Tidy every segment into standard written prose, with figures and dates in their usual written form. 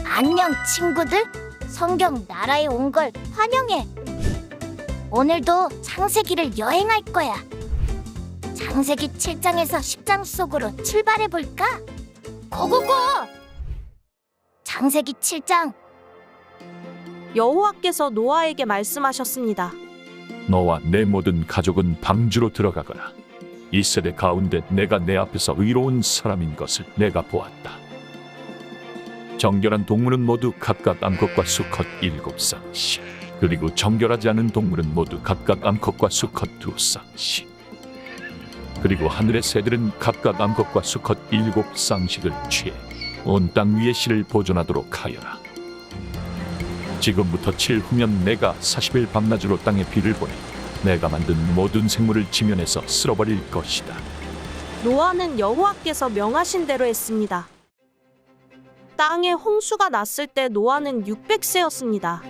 안녕 친구들, 성경 나라에 온 걸 환영해. 오늘도 창세기를 여행할 거야. 창세기 7장에서 10장 속으로 출발해 볼까? 고고고! 창세기 7장. 여호와께서 노아에게 말씀하셨습니다. 너와 내 모든 가족은 방주로 들어가거라. 이 세대 가운데 내가 내 앞에서 의로운 사람인 것을 내가 보았다. 정결한 동물은 모두 각각 암컷과 수컷 7쌍씩, 그리고 정결하지 않은 동물은 모두 각각 암컷과 수컷 2쌍씩, 그리고 하늘의 새들은 각각 암컷과 수컷 7쌍씩을 취해 온 땅 위의 씨를 보존하도록 하여라. 지금부터 7 후면 내가 40일 밤낮으로 땅에 비를 보내 내가 만든 모든 생물을 지면에서 쓸어버릴 것이다. 노아는 여호와께서 명하신 대로 했습니다. 땅에 홍수가 났을 때 노아는 600세였습니다.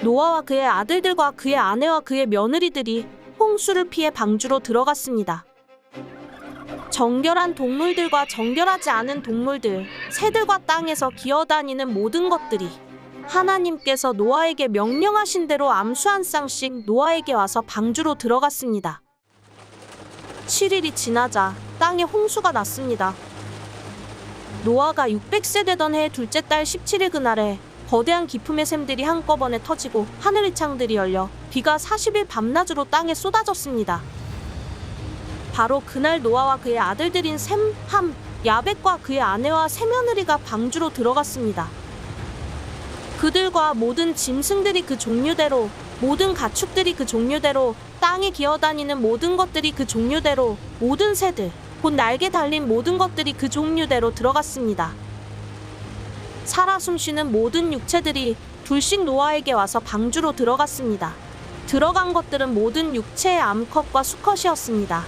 노아와 그의 아들들과 그의 아내와 그의 며느리들이 홍수를 피해 방주로 들어갔습니다. 정결한 동물들과 정결하지 않은 동물들, 새들과 땅에서 기어다니는 모든 것들이 하나님께서 노아에게 명령하신 대로 암수 한 쌍씩 노아에게 와서 방주로 들어갔습니다. 7일이 지나자 땅에 홍수가 났습니다. 노아가 600세 되던 해 둘째 달 17일 그날에 거대한 기품의 샘들이 한꺼번에 터지고 하늘의 창들이 열려 비가 40일 밤낮으로 땅에 쏟아졌습니다. 바로 그날 노아와 그의 아들들인 셈, 함, 야벳과 그의 아내와 세 며느리가 방주로 들어갔습니다. 그들과 모든 짐승들이 그 종류대로, 모든 가축들이 그 종류대로, 땅에 기어다니는 모든 것들이 그 종류대로, 모든 새들, 곧 날개 달린 모든 것들이 그 종류대로 들어갔습니다. 살아 숨쉬는 모든 육체들이 둘씩 노아에게 와서 방주로 들어갔습니다. 들어간 것들은 모든 육체의 암컷과 수컷이었습니다.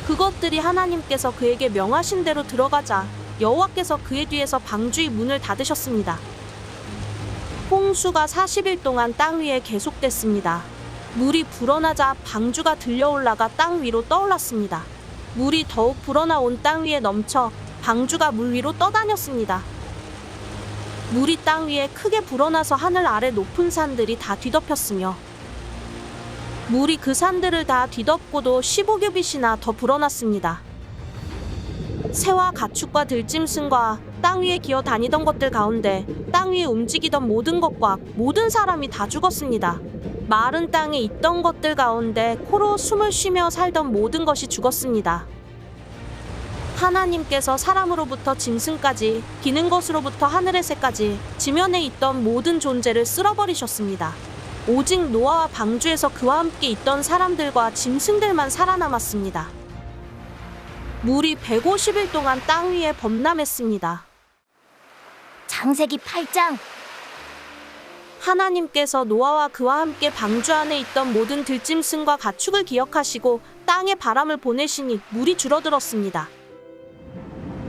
그것들이 하나님께서 그에게 명하신 대로 들어가자 여호와께서 그의 뒤에서 방주의 문을 닫으셨습니다. 홍수가 40일 동안 땅 위에 계속됐습니다. 물이 불어나자 방주가 들려올라가 땅 위로 떠올랐습니다. 물이 더욱 불어나온 땅 위에 넘쳐 방주가 물 위로 떠다녔습니다. 물이 땅 위에 크게 불어나서 하늘 아래 높은 산들이 다 뒤덮였으며 물이 그 산들을 다 뒤덮고도 15규빗이나 더 불어났습니다. 새와 가축과 들짐승과 땅 위에 기어 다니던 것들 가운데 땅 위에 움직이던 모든 것과 모든 사람이 다 죽었습니다. 마른 땅에 있던 것들 가운데 코로 숨을 쉬며 살던 모든 것이 죽었습니다. 하나님께서 사람으로부터 짐승까지, 기는 것으로부터 하늘의 새까지 지면에 있던 모든 존재를 쓸어버리셨습니다. 오직 노아와 방주에서 그와 함께 있던 사람들과 짐승들만 살아남았습니다. 물이 150일 동안 땅 위에 범람했습니다. 창세기 8장. 하나님께서 노아와 그와 함께 방주 안에 있던 모든 들짐승과 가축을 기억하시고 땅에 바람을 보내시니 물이 줄어들었습니다.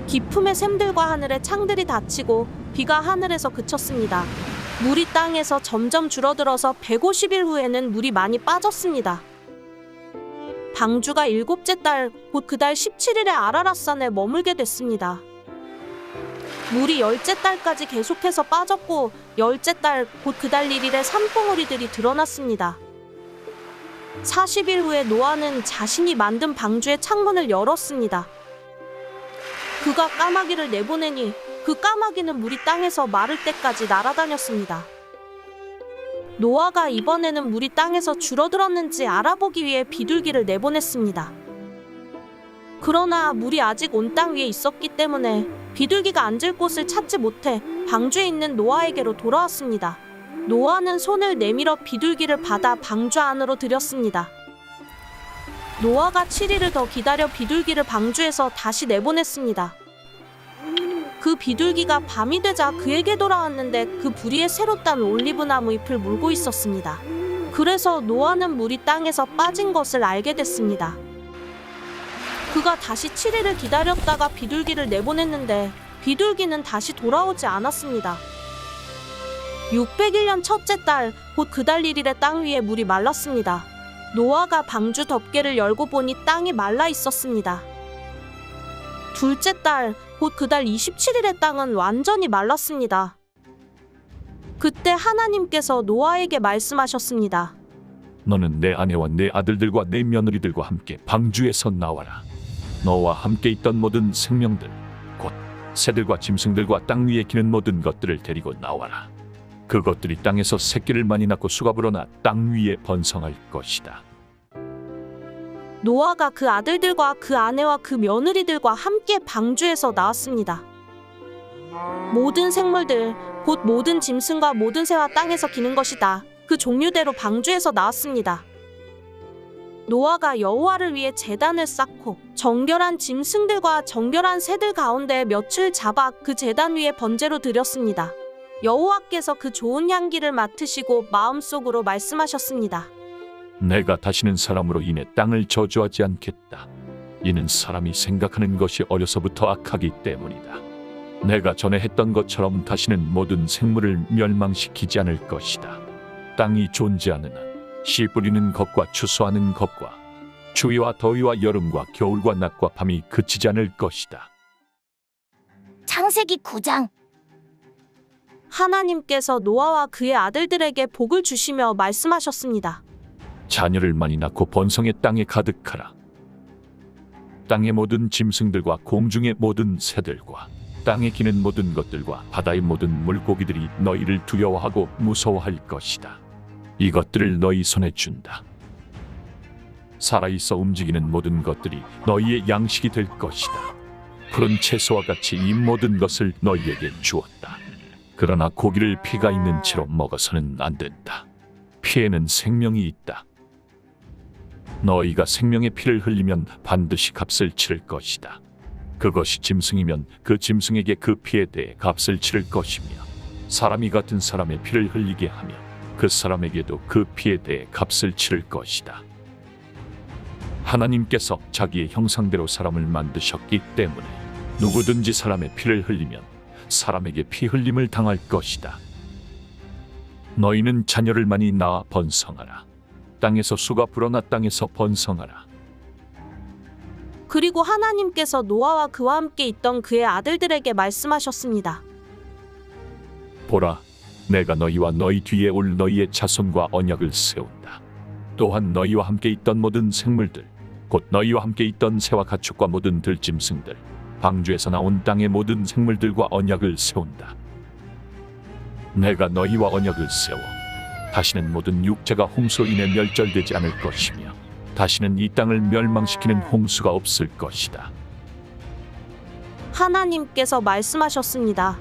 기품의 샘들과 하늘의 창들이 닫히고 비가 하늘에서 그쳤습니다. 물이 땅에서 점점 줄어들어서 150일 후에는 물이 많이 빠졌습니다. 방주가 7째 달, 곧 그 달 17일에 아라랏산에 머물게 됐습니다. 물이 10째 달까지 계속해서 빠졌고 10째 달, 곧 그 달 1일에 산봉우리들이 드러났습니다. 40일 후에 노아는 자신이 만든 방주의 창문을 열었습니다. 그가 까마귀를 내보내니 그 까마귀는 물이 땅에서 마를 때까지 날아다녔습니다. 노아가 이번에는 물이 땅에서 줄어들었는지 알아보기 위해 비둘기를 내보냈습니다. 그러나 물이 아직 온 땅 위에 있었기 때문에 비둘기가 앉을 곳을 찾지 못해 방주에 있는 노아에게로 돌아왔습니다. 노아는 손을 내밀어 비둘기를 받아 방주 안으로 들였습니다. 노아가 7일을 더 기다려 비둘기를 방주에서 다시 내보냈습니다. 그 비둘기가 밤이 되자 그에게 돌아왔는데 그 부리에 새로 딴 올리브나무 잎을 물고 있었습니다. 그래서 노아는 물이 땅에서 빠진 것을 알게 됐습니다. 그가 다시 7일을 기다렸다가 비둘기를 내보냈는데 비둘기는 다시 돌아오지 않았습니다. 601년 첫째 달, 곧 그 달 1일에 땅 위에 물이 말랐습니다. 노아가 방주 덮개를 열고 보니 땅이 말라 있었습니다. 둘째 달, 곧 그 달 27일에 땅은 완전히 말랐습니다. 그때 하나님께서 노아에게 말씀하셨습니다. 너는 내 아내와 내 아들들과 내 며느리들과 함께 방주에서 나와라. 너와 함께 있던 모든 생명들, 곧 새들과 짐승들과 땅 위에 기는 모든 것들을 데리고 나와라. 그것들이 땅에서 새끼를 많이 낳고 수가 불어나 땅 위에 번성할 것이다. 노아가 그 아들들과 그 아내와 그 며느리들과 함께 방주에서 나왔습니다. 모든 생물들, 곧 모든 짐승과 모든 새와 땅에서 기는 것이다. 그 종류대로 방주에서 나왔습니다. 노아가 여호와를 위해 제단을 쌓고 정결한 짐승들과 정결한 새들 가운데 몇 을 잡아 그 제단 위에 번제로 드렸습니다. 여호와께서 그 좋은 향기를 맡으시고 마음속으로 말씀하셨습니다. 내가 다시는 사람으로 인해 땅을 저주하지 않겠다. 이는 사람이 생각하는 것이 어려서부터 악하기 때문이다. 내가 전에 했던 것처럼 다시는 모든 생물을 멸망시키지 않을 것이다. 땅이 존재하는 한 씨 뿌리는 것과 추수하는 것과 추위와 더위와 여름과 겨울과 낮과 밤이 그치지 않을 것이다. 창세기 9장. 하나님께서 노아와 그의 아들들에게 복을 주시며 말씀하셨습니다. 자녀를 많이 낳고 번성의 땅에 가득하라. 땅의 모든 짐승들과 공중의 모든 새들과 땅에 기는 모든 것들과 바다의 모든 물고기들이 너희를 두려워하고 무서워할 것이다. 이것들을 너희 손에 준다. 살아있어 움직이는 모든 것들이 너희의 양식이 될 것이다. 푸른 채소와 같이 이 모든 것을 너희에게 주었다. 그러나 고기를 피가 있는 채로 먹어서는 안 된다. 피에는 생명이 있다. 너희가 생명의 피를 흘리면 반드시 값을 치를 것이다. 그것이 짐승이면 그 짐승에게 그 피에 대해 값을 치를 것이며, 사람이 같은 사람의 피를 흘리게 하며 그 사람에게도 그 피에 대해 값을 치를 것이다. 하나님께서 자기의 형상대로 사람을 만드셨기 때문에 누구든지 사람의 피를 흘리면 사람에게 피 흘림을 당할 것이다. 너희는 자녀를 많이 낳아 번성하라. 땅에서 수가 불어나 땅에서 번성하라. 그리고 하나님께서 노아와 그와 함께 있던 그의 아들들에게 말씀하셨습니다. 보라, 내가 너희와 너희 뒤에 올 너희의 자손과 언약을 세운다. 또한 너희와 함께 있던 모든 생물들, 곧 너희와 함께 있던 새와 가축과 모든 들짐승들, 방주에서 나온 땅의 모든 생물들과 언약을 세운다. 내가 너희와 언약을 세워 다시는 모든 육체가 홍수로 인해 멸절되지 않을 것이며 다시는 이 땅을 멸망시키는 홍수가 없을 것이다. 하나님께서 말씀하셨습니다.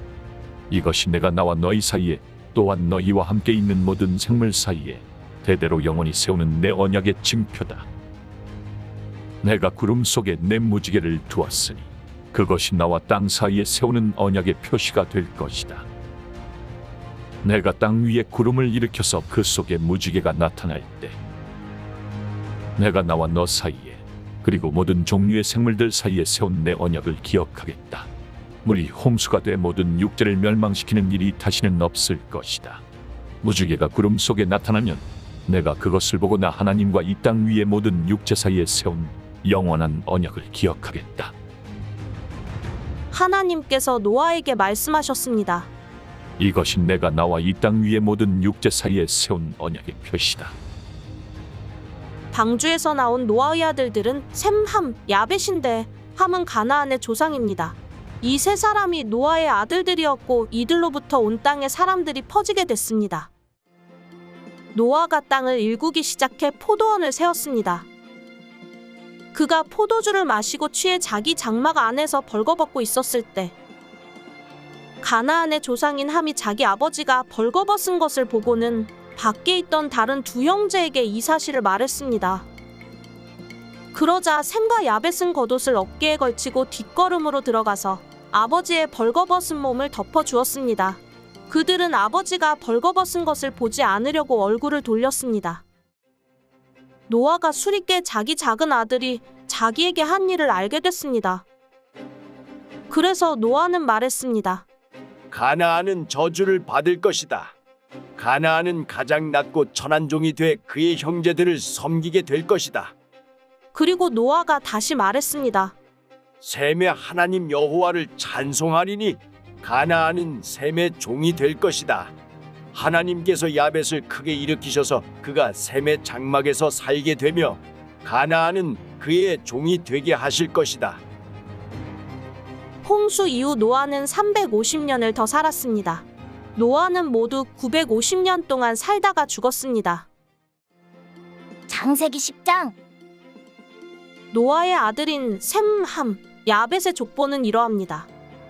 이것이 내가 나와 너희 사이에, 또한 너희와 함께 있는 모든 생물 사이에 대대로 영원히 세우는 내 언약의 징표다. 내가 구름 속에 내 무지개를 두었으니 그것이 나와 땅 사이에 세우는 언약의 표시가 될 것이다. 내가 땅 위에 구름을 일으켜서 그 속에 무지개가 나타날 때 내가 나와 너 사이에, 그리고 모든 종류의 생물들 사이에 세운 내 언약을 기억하겠다. 물이 홍수가 돼 모든 육체를 멸망시키는 일이 다시는 없을 것이다. 무지개가 구름 속에 나타나면 내가 그것을 보고 나 하나님과 이 땅 위의 모든 육체 사이에 세운 영원한 언약을 기억하겠다. 하나님께서 노아에게 말씀하셨습니다. 이것이 내가 나와 이 땅 위의 모든 육체 사이에 세운 언약의 표시다. 방주에서 나온 노아의 아들들은 셈, 함, 야벳인데 함은 가나안의 조상입니다. 이 세 사람이 노아의 아들들이었고 이들로부터 온 땅에 사람들이 퍼지게 됐습니다. 노아가 땅을 일구기 시작해 포도원을 세웠습니다. 그가 포도주를 마시고 취해 자기 장막 안에서 벌거벗고 있었을 때 가나안의 조상인 함이 자기 아버지가 벌거벗은 것을 보고는 밖에 있던 다른 두 형제에게 이 사실을 말했습니다. 그러자 셈과 야벳은 겉옷을 어깨에 걸치고 뒷걸음으로 들어가서 아버지의 벌거벗은 몸을 덮어주었습니다. 그들은 아버지가 벌거벗은 것을 보지 않으려고 얼굴을 돌렸습니다. 노아가 술이 깨 자기 작은 아들이 자기에게 한 일을 알게 됐습니다. 그래서 노아는 말했습니다. 가나안은 저주를 받을 것이다. 가나안은 가장 낮고 천한 종이 돼 그의 형제들을 섬기게 될 것이다. 그리고 노아가 다시 말했습니다. 셈의 하나님 여호와를 찬송하리니 가나안은 셈의 종이 될 것이다. 하나님께서 야벳을 크게 일으키셔서 그가 셈의 장막에서 살게 되며 가나안은 그의 종이 되게 하실 것이다. 홍수 이후 노아는 350년을 더 살았습니다. 노아는 모두 950년 동안 살다가 죽었습니다. 창세기 10장. 노아의 아들인 셈, 함, 야벳의 족보는 이러합니다.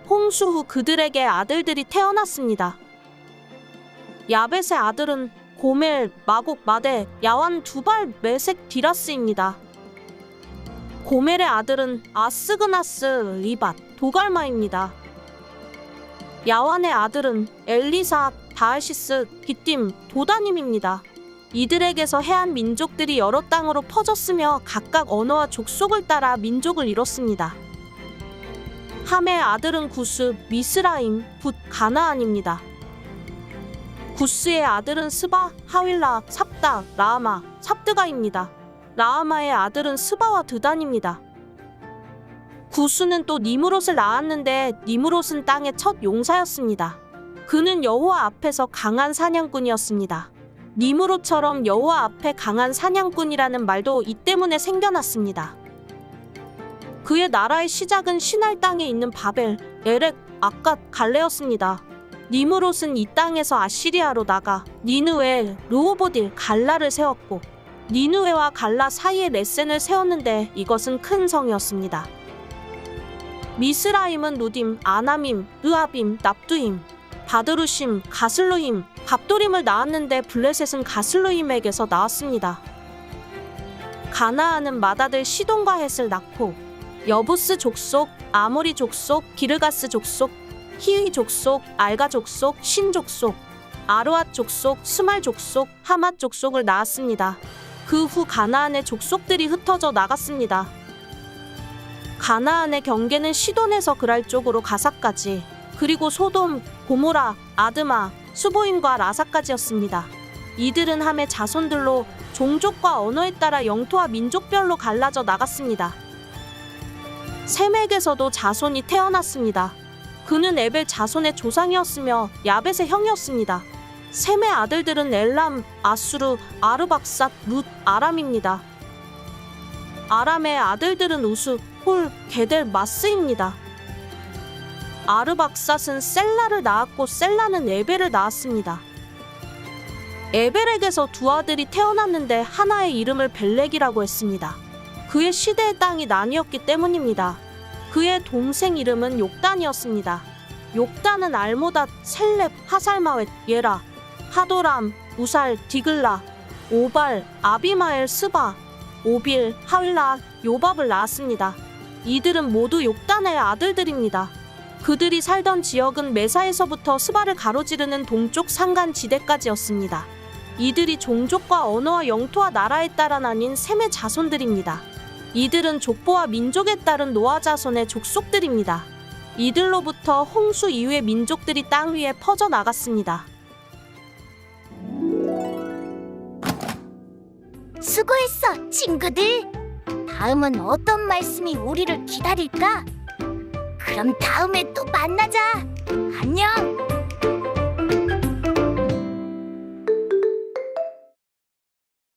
홍수 후 그들에게 아들들이 태어났습니다. 야벳의 아들은 고멜, 마곡, 마대, 야완, 두발, 메색, 디라스입니다. 고멜의 아들은 아스그나스, 리밧, 도갈마입니다. 야완의 아들은 엘리사, 다알시스, 기띔, 도다님입니다. 이들에게서 해안 민족들이 여러 땅으로 퍼졌으며 각각 언어와 족속을 따라 민족을 이뤘습니다. 함의 아들은 구스, 미스라임, 붓, 가나안입니다. 구스의 아들은 스바, 하윌라, 삽다, 라아마, 삽드가입니다. 라아마의 아들은 스바와 드단입니다. 구스는 또 니므롯을 낳았는데 니므롯은 땅의 첫 용사였습니다. 그는 여호와 앞에서 강한 사냥꾼이었습니다. 니므롯처럼 여호와 앞에 강한 사냥꾼이라는 말도 이 때문에 생겨났습니다. 그의 나라의 시작은 시날 땅에 있는 바벨, 에렉, 아갓, 갈레였습니다. 니므롯은 이 땅에서 아시리아로 나가 니느웨, 르호보딜, 갈라를 세웠고 니느웨와 갈라 사이에 레센을 세웠는데 이것은 큰 성이었습니다. 미스라임은 루딤, 아나밈, 르하빔, 납두임, 바드루심, 가슬루임, 밥도림을 낳았는데 블레셋은 가슬루임에게서 나왔습니다. 가나안은 맏아들 시돈과 헷을 낳고 여부스 족속, 아모리 족속, 기르가스 족속, 히위 족속, 알가 족속, 신 족속, 아르앗 족속, 스말 족속, 하맛 족속을 낳았습니다. 그 후 가나안의 족속들이 흩어져 나갔습니다. 가나안의 경계는 시돈에서 그랄 쪽으로 가사까지, 그리고 소돔, 고모라, 아드마, 수보임과 라사까지였습니다. 이들은 함의 자손들로 종족과 언어에 따라 영토와 민족별로 갈라져 나갔습니다. 셈에게서도 자손이 태어났습니다. 그는 에벨 자손의 조상이었으며 야벳의 형이었습니다. 셈의 아들들은 엘람, 아수르, 아르박삿, 룻, 아람입니다. 아람의 아들들은 우스, 홀, 게델, 마스입니다. 아르박삿은 셀라를 낳았고 셀라는 에벨을 낳았습니다. 에벨에게서 두 아들이 태어났는데 하나의 이름을 벨렉이라고 했습니다. 그의 시대의 땅이 나뉘었기 때문입니다. 그의 동생 이름은 욕단이었습니다. 욕단은 알모닷, 셀렙, 하살마웻, 예라, 하도람, 우살, 디글라, 오발, 아비마엘, 스바, 오빌, 하윌라, 요밥을 낳았습니다. 이들은 모두 욕단의 아들들입니다. 그들이 살던 지역은 메사에서부터 스바를 가로지르는 동쪽 산간지대까지였습니다. 이들이 종족과 언어와 영토와 나라에 따라 나뉜 셈의 자손들입니다. 이들은 족보와 민족에 따른 노아 자손의 족속들입니다. 이들로부터 홍수 이후의 민족들이 땅 위에 퍼져나갔습니다. 수고했어, 친구들. 다음은 어떤 말씀이 우리를 기다릴까? 그럼 다음에 또 만나자. 안녕.